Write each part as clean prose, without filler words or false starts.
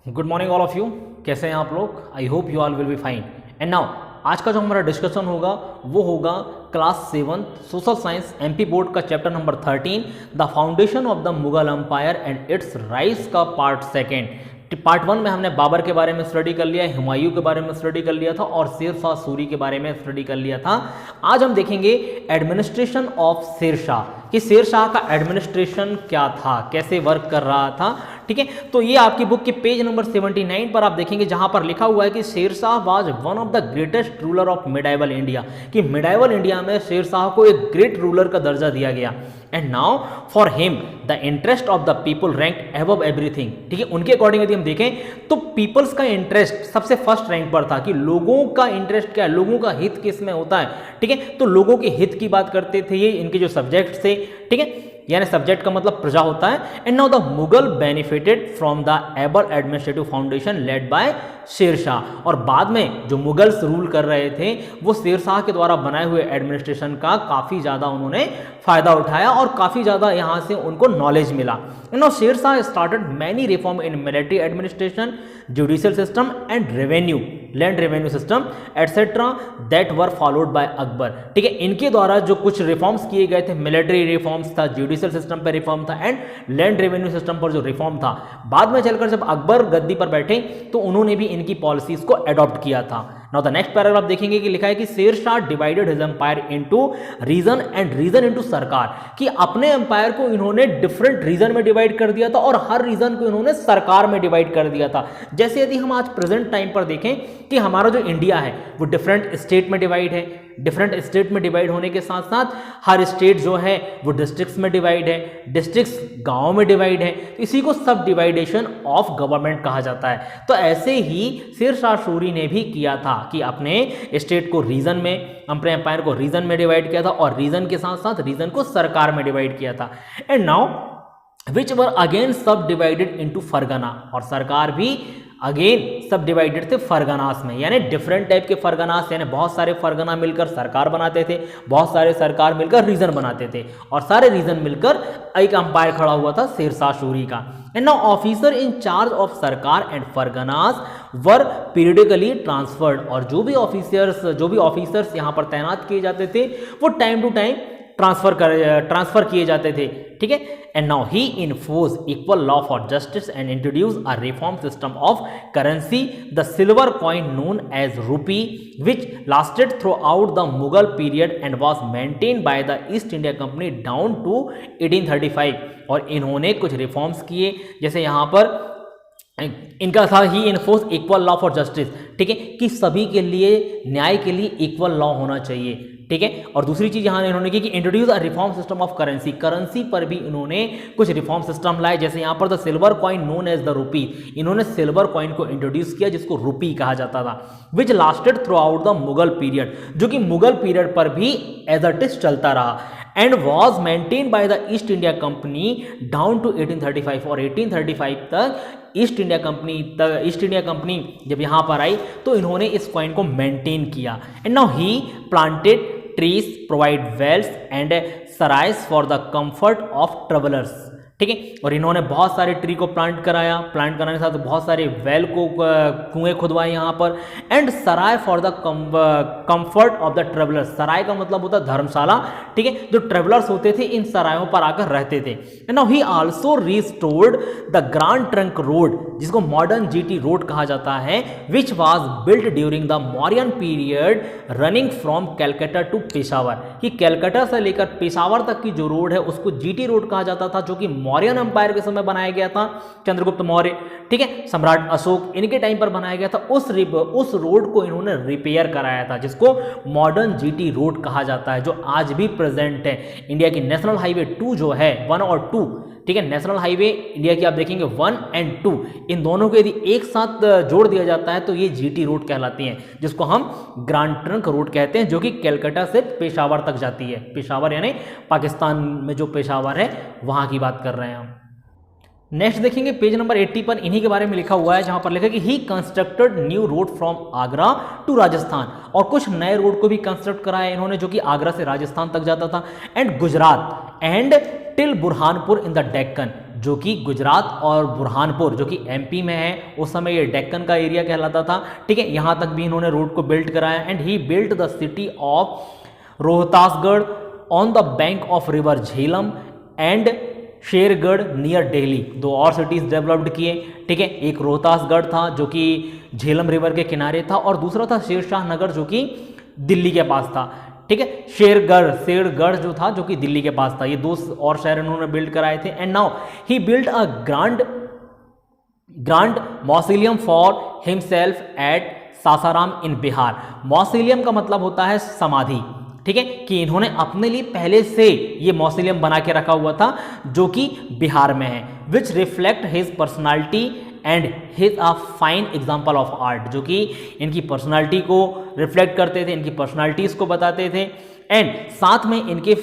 Good morning all of you. कैसे हैं आप लोग? I hope you all will be fine. And now आज का जो हमारा डिस्कशन होगा वो होगा class 7 social science MP board का chapter number 13 the foundation of the Mughal empire and its rise का पार्ट सेकेंड। पार्ट 1 में हमने बाबर के बारे में स्टडी कर लिया, हुमायूं के बारे में स्टडी कर लिया था और शेरशाह सूरी के बारे में स्टडी कर लिया था। आज हम देखेंगे एडमिनिस्ट्रेशन ऑफ शेरशाह कि शेरशाह का एडमिनिस्ट्रेशन क्या था, कैसे वर्क कर रहा था। ठीक है, तो ये आपकी बुक के पेज नंबर 79 पर आप देखेंगे जहां पर लिखा हुआ है कि Shershah was one of the greatest ruler of medieval India, कि मिडाइवल इंडिया में शेरशाह को एक ग्रेट रूलर का दर्जा दिया गया। And now for him the interest of the people rank above everything. ठीक है, उनके अकॉर्डिंग यदि हम देखें तो पीपल्स का इंटरेस्ट सबसे फर्स्ट रैंक पर था कि लोगों का इंटरेस्ट क्या है, लोगों का हित किस में होता है। ठीक है, तो लोगों के हित की बात करते थे ये, इनके जो सब्जेक्ट थे। ठीक है, यानी सब्जेक्ट का मतलब प्रजा होता है। And now the Mughal benefited from the able administrative foundation led by Shershah. और बाद में जो मुगल्स रूल कर रहे थे वो शेरशाह के द्वारा बनाए हुए एडमिनिस्ट्रेशन का काफी ज्यादा उन्होंने फायदा उठाया और काफी ज्यादा यहां से उनको नॉलेज मिला। Now Shershah started many reform in military administration, judicial system and revenue, land revenue system etcetera that were followed by Akbar. ठीक है, इनके द्वारा जो कुछ रिफॉर्म्स किए गए थे, मिलिट्री रिफॉर्म्स था, जुडिशियल सिस्टम पर रिफॉर्म था एंड लैंड रेवेन्यू सिस्टम पर जो रिफॉर्म था, बाद में चलकर जब अकबर गद्दी पर बैठे तो उन्होंने भी इनकी पॉलिसीज को अडॉप्ट किया था। नाउ द नेक्स्ट पैराग्राफ देखेंगे कि लिखा है कि Shershah divided his empire into region and region into sarkar, कि अपने एम्पायर को इन्होंने डिफरेंट रीजन में डिवाइड कर दिया था और हर रीजन को इन्होंने सरकार में डिवाइड कर दिया था। जैसे यदि हम आज प्रेजेंट टाइम पर देखें कि हमारा जो इंडिया है वो डिफरेंट स्टेट में डिवाइड है, डिफरेंट स्टेट में डिवाइड होने के साथ साथ हर स्टेट जो है वो डिस्ट्रिक्ट्स में डिवाइड है, डिस्ट्रिक्ट्स गांव में डिवाइड है, तो इसी को सब डिवाइडेशन ऑफ गवर्नमेंट कहा जाता है। तो ऐसे ही शेरशाह सूरी ने भी किया था कि अपने स्टेट को रीजन में, अपने एम्पायर को रीजन में डिवाइड किया था और रीजन के साथ साथ रीजन को सरकार में डिवाइड किया था। And now which were again सब डिवाइडेड इनटू फरगना, और सरकार भी अगेन सब डिवाइडेड थे फरगनास में, यानी डिफरेंट टाइप के फरगनास, यानी बहुत सारे फरगना मिलकर सरकार बनाते थे, बहुत सारे सरकार मिलकर रीजन बनाते थे और सारे रीजन मिलकर एक अंपायर खड़ा हुआ था शेरशाह सूरी का। And now officer in charge of सरकार एंड फरगनास वर पीरियडिकली ट्रांसफर्ड, और जो भी ऑफिसर्स यहाँ पर तैनात किए जाते थे वो टाइम टू टाइम ट्रांसफर किए जाते थे। ठीक है, and now he enforce equal law for justice and introduce a reform system of currency, the silver coin known as rupee, which lasted throughout the Mughal period and was maintain by the East India company down to 1835। और इन्होंने कुछ reforms किए, जैसे यहाँ पर इनका था he enforce equal law for justice. ठीक है, कि सभी के लिए न्याय के लिए इक्वल लॉ होना चाहिए। ठीक है, और दूसरी चीज यहां इन्होंने की कि introduce a reform system of currency, currency पर भी इन्होंने कुछ रिफॉर्म सिस्टम लाए, जैसे यहां पर the silver coin known as the rupee, इन्होंने सिल्वर कॉइन को इंट्रोड्यूस किया जिसको रूपी कहा जाता था, which lasted throughout the Mughal period, जो कि मुगल पीरियड पर भी एज इट इज चलता रहा, and was maintain by the East India company down to 1835। और 1835 तक ईस्ट इंडिया कंपनी जब यहां पर आई तो इन्होंने इस कॉइन को मेंटेन किया। And now he planted trees, provide wells and sarais for the comfort of travellers. ठीक है, और इन्होंने बहुत सारे ट्री को प्लांट कराने के साथ बहुत सारे वेल को कुएं खुदवाए यहाँ पर, and sarai for the comfort of the travellers, sarai का मतलब होता है धर्मशाला। ठीक है, जो ट्रेवलर्स होते थे इन सरायों पर आकर रहते थे। Now he also restored the Grand Trunk Road, जिसको मॉडर्न जीटी रोड कहा जाता है, which was built during the Mauryan period running from Calcutta to Peshawar, कि कैलकाटा से लेकर पेशावर तक की जो रोड है उसको जीटी रोड कहा जाता था, जो कि मौर्यन एम्पायर के समय बनाया गया था, चंद्रगुप्त मौर्य, ठीक है, सम्राट अशोक, इनके टाइम पर बनाया गया था। उस रोड को इन्होंने रिपेयर कराया था, जिसको मॉडर्न जीटी रोड कहा जाता है, जो आज भी प्रेजेंट है। इंडिया की नेशनल हाईवे 2 जो है 1 और 2, ठीक है, नेशनल हाईवे इंडिया की आप देखेंगे 1 एंड 2, इन दोनों को यदि एक साथ जोड़ दिया जाता है तो ये जीटी रोड कहलाती है, जिसको हम ग्रांड ट्रंक रोड कहते हैं, जो कि कलकत्ता से पेशावर तक जाती है। पेशावर यानी पाकिस्तान में जो पेशावर है वहां की बात कर रहे हैं हम। नेक्स्ट देखेंगे पेज नंबर 80 पर इन्हीं के बारे में लिखा हुआ है, जहां पर लिखा है कि he constructed new road from Agra to Rajasthan, और कुछ नए रोड को भी कंस्ट्रक्ट कराया इन्होंने, जो कि आगरा से राजस्थान तक जाता था, and Gujarat and till Burhanpur in the Deccan, जो कि गुजरात और बुरहानपुर जो कि एमपी में है, उस समय ये डेक्कन का एरिया कहलाता था, ठीक है। यहाँ तक भी इन्होंने रोड को बिल्ड कराया। And he built the city of Rohtasgarh on the bank of river Jhelum and Shergarh near Delhi. दो और सिटीज डेवलप्ड किए, ठीक है। एक रोहतासगढ़ था जो कि झेलम रिवर के किनारे था, और दूसरा था शेरशाह नगर जो कि दिल्ली के पास था, ठीक है। शेरगढ़ जो था जो कि दिल्ली के पास था। ये दो और शहर इन्होंने बिल्ड कराए थे। And now he build a grand mausoleum for himself at Sasaram in Bihar. Mausoleum का मतलब होता है समाधि, ठीक है, कि इन्होंने अपने लिए पहले से ये मॉसिलियम बना के रखा हुआ था जो कि बिहार में है, which reflect his personality and his a fine example of art, जो कि इनकी पर्सनालिटी को रिफ्लेक्ट करते थे, इनकी पर्सनालिटीज को बताते थे। एंड साथ में इनके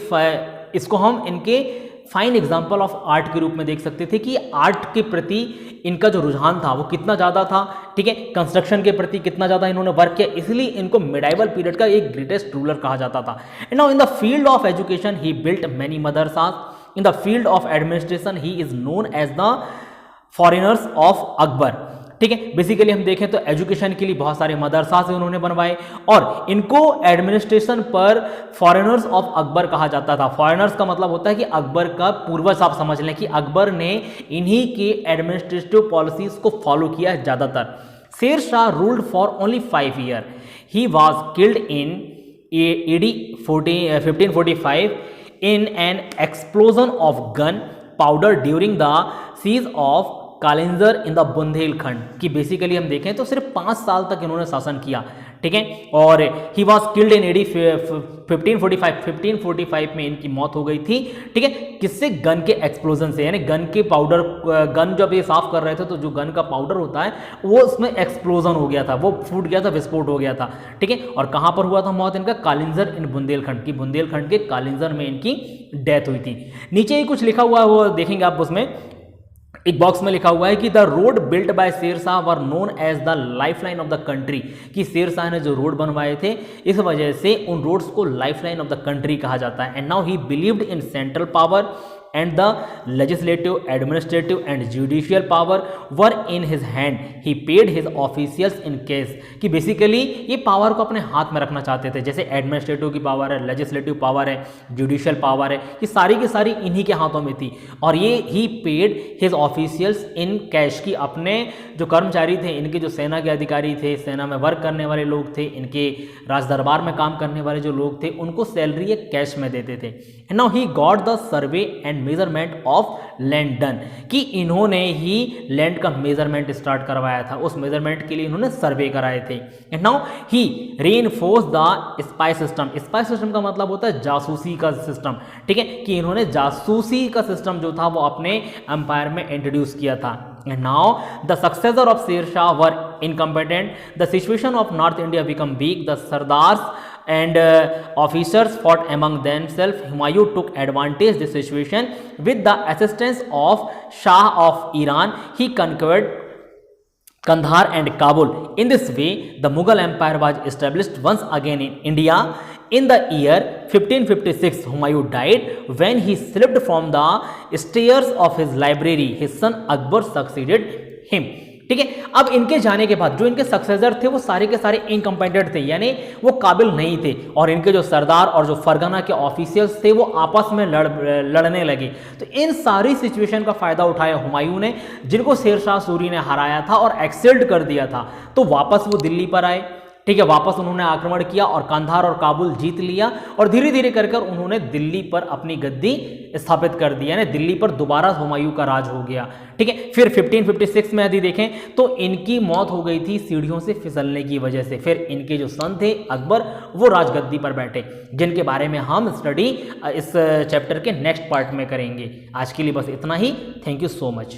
इसको हम इनके फाइन एग्जाम्पल ऑफ आर्ट के रूप में देख सकते थे कि आर्ट के प्रति इनका जो रुझान था वो कितना ज़्यादा था, ठीक है। कंस्ट्रक्शन के प्रति कितना ज़्यादा इन्होंने वर्क किया, इसलिए इनको मिडाइवल पीरियड का एक ग्रेटेस्ट रूलर कहा जाता था। And now in the field of education he built many madrasas. In the field of administration he is known as the forerunners of Akbar, ठीक है। बेसिकली हम देखें तो एजुकेशन के लिए बहुत सारे मदरसा से उन्होंने बनवाए, और इनको एडमिनिस्ट्रेशन पर फॉरेनर्स ऑफ अकबर कहा जाता था। फॉरेनर्स का मतलब होता है कि अकबर का पूर्वज, आप समझ लें कि अकबर ने इन्हीं के एडमिनिस्ट्रेटिव पॉलिसीज को फॉलो किया है ज़्यादातर। Sher Shah ruled for only 5 year. He was killed in AD 1545 in an explosion of gun powder during the siege of Kalinjar in the Bundelkhand. की बेसिकली हम देखें तो सिर्फ 5 साल तक इन्होंने शासन किया, ठीक है। और he was killed in AD 1545 में इनकी मौत हो गई थी, ठीक है। किससे? गन के एक्सप्लोजन से, यानी गन के पाउडर, गन जब ये साफ कर रहे थे तो जो गन का पाउडर होता है वो उसमें एक्सप्लोजन हो गया था, वो फूट गया था, विस्फोट हो गया था, ठीक है। और कहाँ पर हुआ था मौत इनका? कालिंजर इन बुंदेलखंड की, बुंदेलखंड के कालिंजर में इनकी डेथ हुई थी। नीचे ही कुछ लिखा हुआ है, वो देखेंगे आप, उसमें एक बॉक्स में लिखा हुआ है कि the road built by Sher Shah were known as the lifeline of the country, कि शेर शाह ने जो रोड बनवाए थे इस वजह से उन रोड्स को लाइफलाइन ऑफ द कंट्री कहा जाता है। And now he believed in central power and the legislative, administrative and judicial power were in his hand. He paid his officials in cash, कि बेसिकली ये पावर को अपने हाथ में रखना चाहते थे। जैसे एडमिनिस्ट्रेटिव की पावर है, लेजिस्लेटिव पावर है, जुडिशियल पावर है, ये सारी की सारी इन्हीं के हाथों में थी। और ये he paid his officials in cash, की अपने जो कर्मचारी थे, इनके जो सेना के अधिकारी थे, सेना में वर्क करने वाले लोग थे, इनके राज दरबार में काम करने वाले जो लोग थे, उनको सैलरी ये कैश में देते थे। And now he got the survey and measurement of land done, कि इन्होंने ही लैंड का मेजरमेंट स्टार्ट करवाया था, उस मेजरमेंट के लिए इन्होंने सर्वे कराए थे। And now he reinforce the spy system. Spy system का मतलब होता है जासूसी का सिस्टम, ठीक है, कि इन्होंने जासूसी का सिस्टम जो था वो अपने एम्पायर में इंट्रोड्यूस किया था। And now the successor of Sher Shah were incompetent. The situation of North India became weak. The Sardars and officers fought among themselves. Humayun took advantage of this situation. With the assistance of Shah of Iran, he conquered Kandahar and Kabul. In this way, the Mughal Empire was established once again in India. In the year 1556, Humayun died. When he slipped from the stairs of his library, his son Akbar succeeded him. ठीक है, अब इनके जाने के बाद जो इनके successor थे वो सारे के सारे इनकम्पेटेंट थे, यानी वो काबिल नहीं थे, और इनके जो सरदार और जो फरगना के ऑफिशियल्स थे वो आपस में लड़ने लगे। तो इन सारी सिचुएशन का फायदा उठाया हुमायूं ने, जिनको शेर शाह सूरी ने हराया था और एक्सेल्ड कर दिया था। तो वापस वो दिल्ली पर आए, ठीक है, वापस उन्होंने आक्रमण किया और कंधार और काबुल जीत लिया, और धीरे धीरे कर उन्होंने दिल्ली पर अपनी गद्दी स्थापित कर दी, यानी दिल्ली पर दोबारा हुमायूं का राज हो गया। ठीक है, फिर 1556 में यदि देखें तो इनकी मौत हो गई थी सीढ़ियों से फिसलने की वजह से। फिर इनके जो सन थे अकबर, वो राजगद्दी पर बैठे, जिनके बारे में हम स्टडी इस चैप्टर के नेक्स्ट पार्ट में करेंगे। आज के लिए बस इतना ही। Thank you so much.